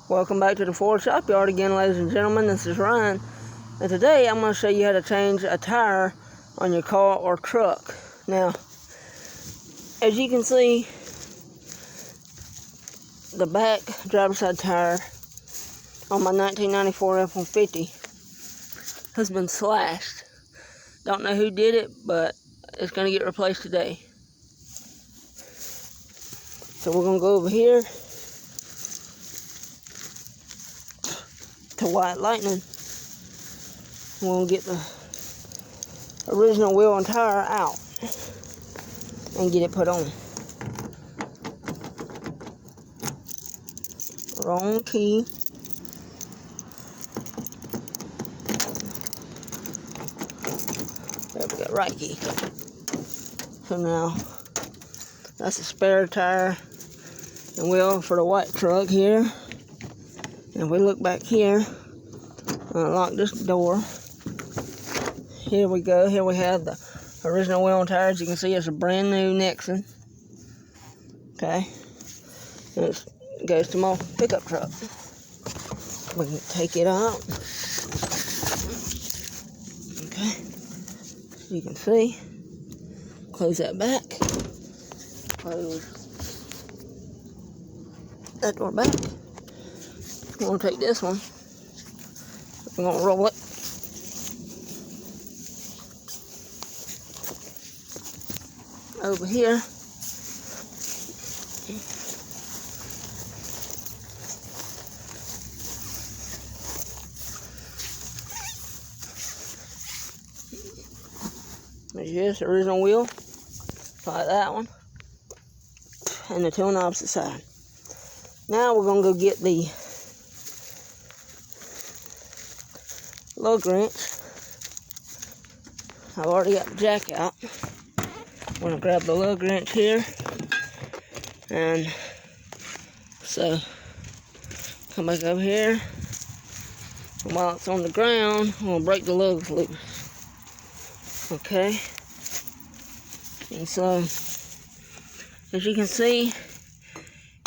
Welcome back to the Ford Shop Yard again, ladies and gentlemen. This is Ryan, and today I'm going to show you how to change a tire on your car or truck. Now, as you can see, the back driver's side tire on my 1994 F-150 has been slashed. Don't know who did it, but it's going to get replaced today. So we're going to go over here to White Lightning. We're going to get the original wheel and tire out and get it put on. Wrong key. There we go, right key. So now, that's a spare tire and wheel for the white truck here. And if we look back here, unlock this door. Here we go. Here we have the original wheel and tires. You can see it's a brand new Nexen. Okay. And it goes to my pickup truck. We can take it out. Okay. So you can see. Close that back. Close that door back. We're going to take this one. We're going to roll it. Over here. There's just the original wheel. Like that one. And the two on the opposite side. Now we're going to go get the lug wrench. I've already got the jack out. I'm going to grab the lug wrench here. And so, come back over here. And while it's on the ground, I'm going to break the lugs loose. Okay. And so, as you can see,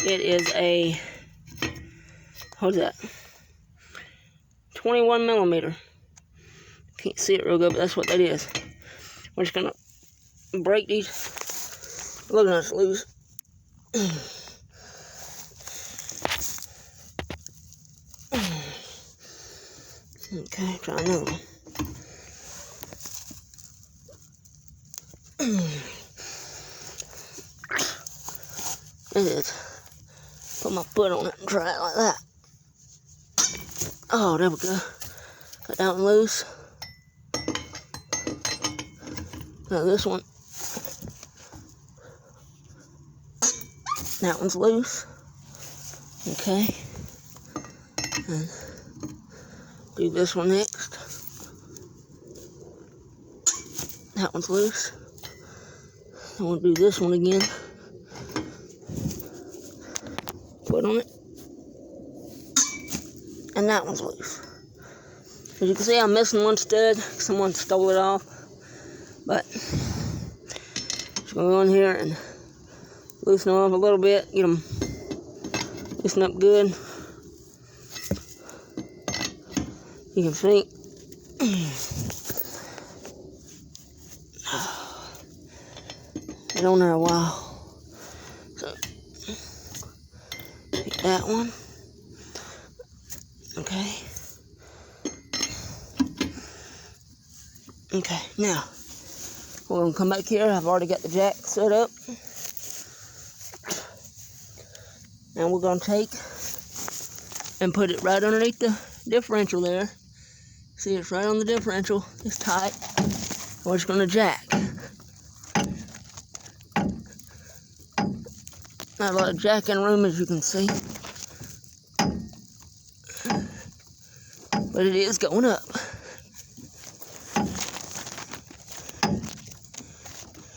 it is a, what is that? 21 millimeter. Can't see it real good, but that's what that is. We're just gonna break these lug nuts loose. Okay, try another one. It is. Put my foot on it and try it like that. Oh, there we go. Got that one loose. Now this one. That one's loose. Okay. And do this one next. That one's loose. I want to do this one again. Put on it. And that one's loose. As you can see, I'm missing one stud. Someone stole it off. But just gonna go in here and loosen them up a little bit. Get them loosened up good. You can see. Been on there a while. So take that one. Okay. Okay, now we're gonna come back here. I've already got the jack set up. And we're gonna take and put it right underneath the differential there. See, it's right on the differential. It's tight. We're just gonna jack. Not a lot of jacking room, as you can see. But it is going up.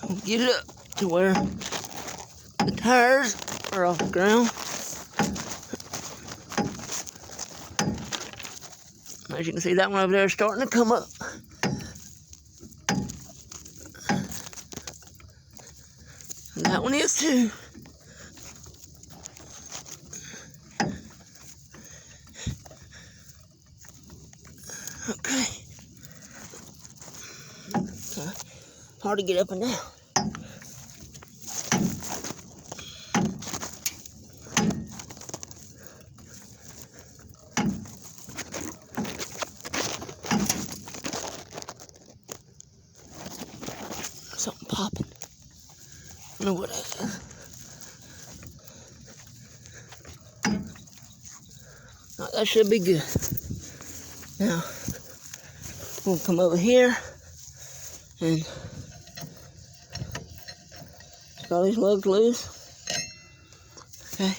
We'll get it up to where the tires are off the ground. As you can see, that one over there is starting to come up. And that one is too. Okay. Hard to get up and down. Something popping. I don't know what that is. Oh, that should be good. Now, we'll come over here and get all these lugs loose. Okay.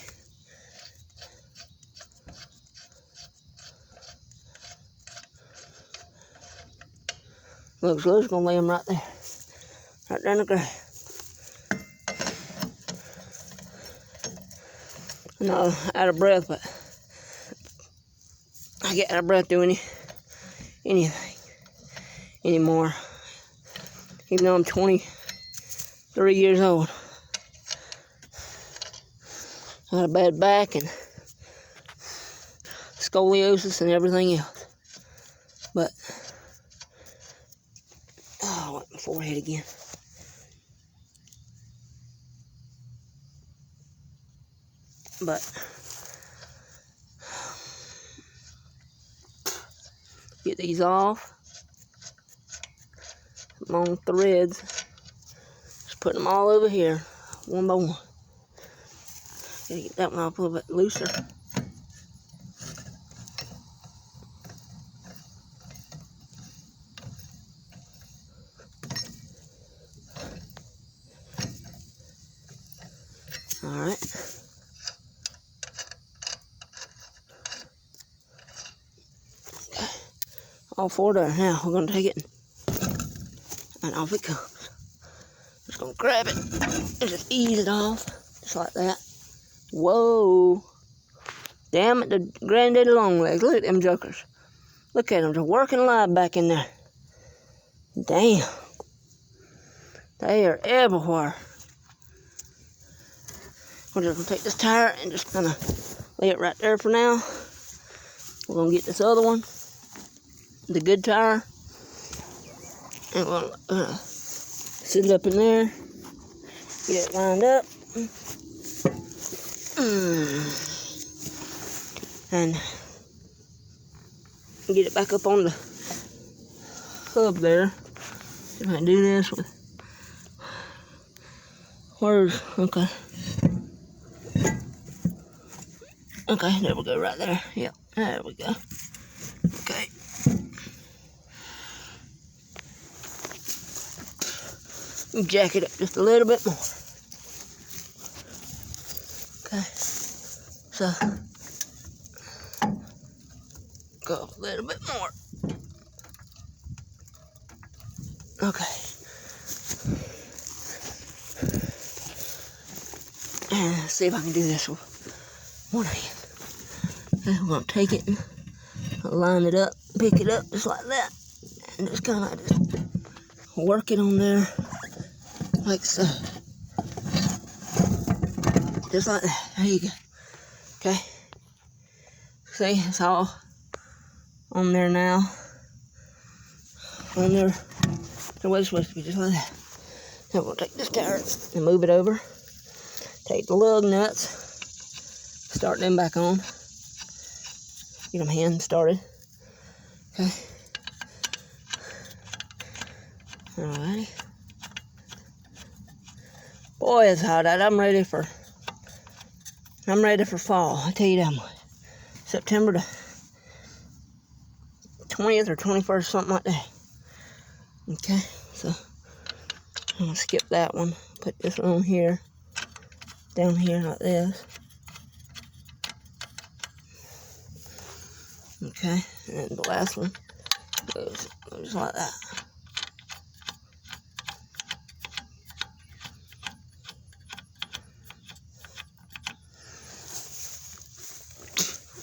Lugs loose, gonna lay them right there. Right there in the ground. I'm not out of breath, but I get out of breath doing anything anymore. Even though I'm 23 years old. I got a bad back and scoliosis and everything else. But, oh, I went my forehead again. But get these off. Long threads. Just putting them all over here, one by one. Gotta get that one off a little bit looser. All right. All four there. Now we're gonna take it and off it comes. Just gonna grab it and just ease it off, just like that. Whoa! Damn it, the granddaddy long legs. Look at them jokers. Look at them, they're working alive back in there. Damn, they are everywhere. We're just gonna take this tire and just kind of lay it right there for now. We're gonna get this other one, the good tire, and we're gonna sit it up in there, get it lined up, and get it back up on the hub there. See if I can do this with where's okay. Okay, there we go, right there. Yep, there we go. Okay. Jack it up just a little bit more. Okay. So, go up a little bit more. Okay. And let's see if I can do this with one hand. Okay, we're gonna take it and line it up, pick it up just like that, and just kind of just work it on there like so. Just like that. There you go. Okay. See, it's all on there now. On there. The way it's supposed to be, just like that. Now we're gonna take this tire and move it over. Take the lug nuts. Start them back on. Get them hand started. Okay. Alrighty. Boy, it's hot out. I'm ready for fall. I tell you that much. September the 20th or 21st, something like that. Okay, so I'm gonna skip that one. Put this one on here, down here like this. Okay, and then the last one goes like that.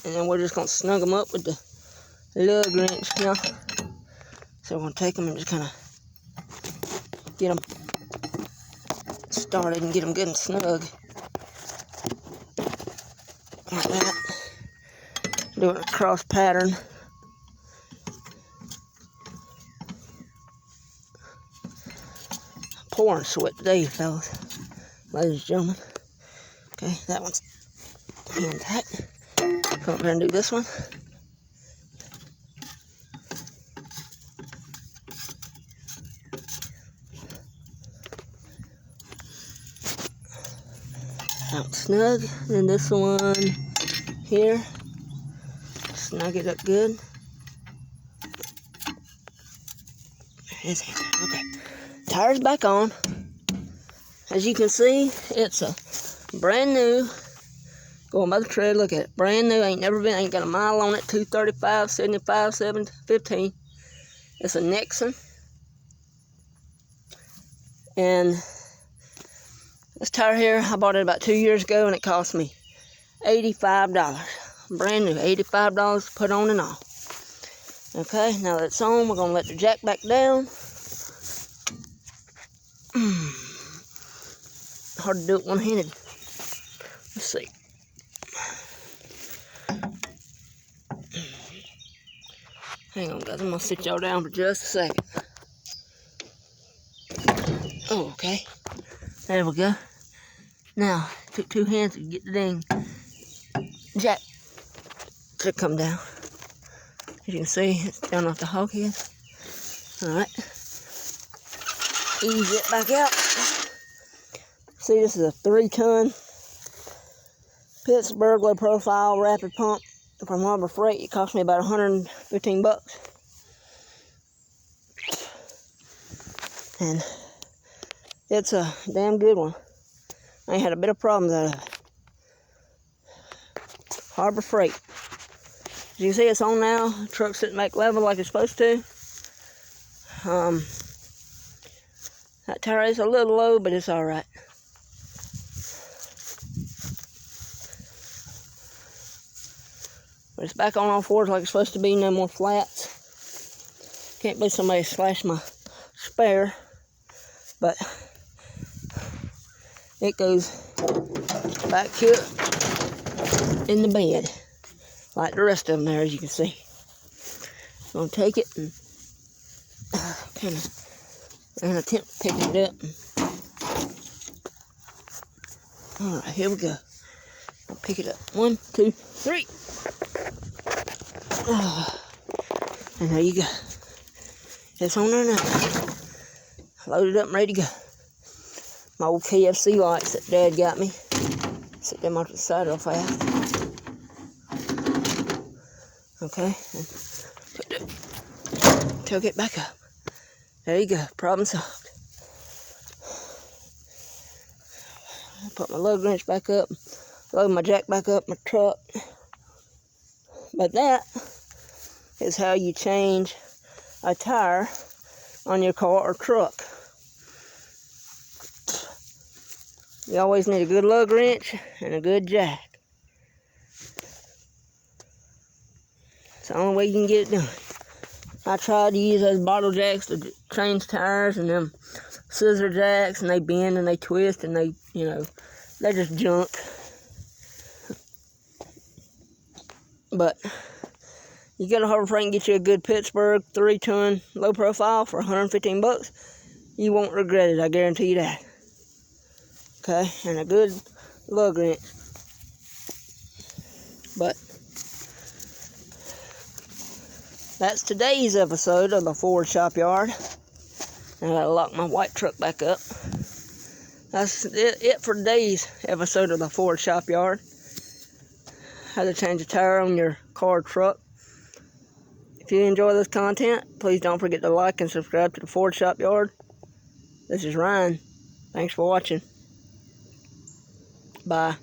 And then we're just gonna snug them up with the lug wrench, you know. So we're gonna take them and just kind of get them started and get them good and snug. Like that. Doing a cross pattern. pouring sweat today, fellas, ladies and gentlemen. Okay, that one's hand tight. Come up here and do this one. Out snug. Then this one here. Snug it up good. Okay. Tire's back on. As you can see, it's a brand new. Going by the tread, look at it. Brand new, ain't got a mile on it. 235, 75, 715. It's a Nixon. And this tire here, I bought it about 2 years ago, and it cost me $85. Brand new, $85 to put on and off. Okay, now that it's on, we're going to let the jack back down. Hard to do it one-handed. Let's see. Hang on, guys. I'm going to sit y'all down for just a second. Oh, okay. There we go. Now, took 2 hands to get the dang jack to come down. As you can see, it's down off the hog head. Alright. Ease it back out. See, this is a 3-ton Pittsburgh low profile rapid pump from Harbor Freight. It cost me about $115. And it's a damn good one. I ain't had a bit of problems out of it. Harbor Freight. As you can see, it's on now. The truck's sitting back level like it's supposed to. That tire is a little low, but it's alright. But it's back on all fours like it's supposed to be. No more flats. Can't believe somebody slashed my spare. But it goes back here in the bed. Like the rest of them there, as you can see. I'm going to take it and kind of attempt to pick it up. Alright, here we go. I'll pick it up. 1, 2, 3. And there you go. It's on there now. Loaded up and ready to go. My old KFC lights that Dad got me. Set them off to the side real fast. Okay, and put the tailgate back up. There you go, problem solved. Put my lug wrench back up, load my jack back up my truck. But that is how you change a tire on your car or truck. You always need a good lug wrench and a good jack. It's the only way you can get it done. I tried to use those bottle jacks to change tires and them scissor jacks, and they bend and they twist and they, they're just junk. But you go to Harbor Freight and get you a good Pittsburgh 3-ton low profile for $115. You won't regret it, I guarantee you that. Okay, and a good lug wrench. But that's today's episode of the Ford Shop Yard. I gotta lock my white truck back up. That's it for today's episode of the Ford Shop Yard. How to change a tire on your car or truck. If you enjoy this content, please don't forget to like and subscribe to the Ford Shop Yard. This is Ryan. Thanks for watching. Bye.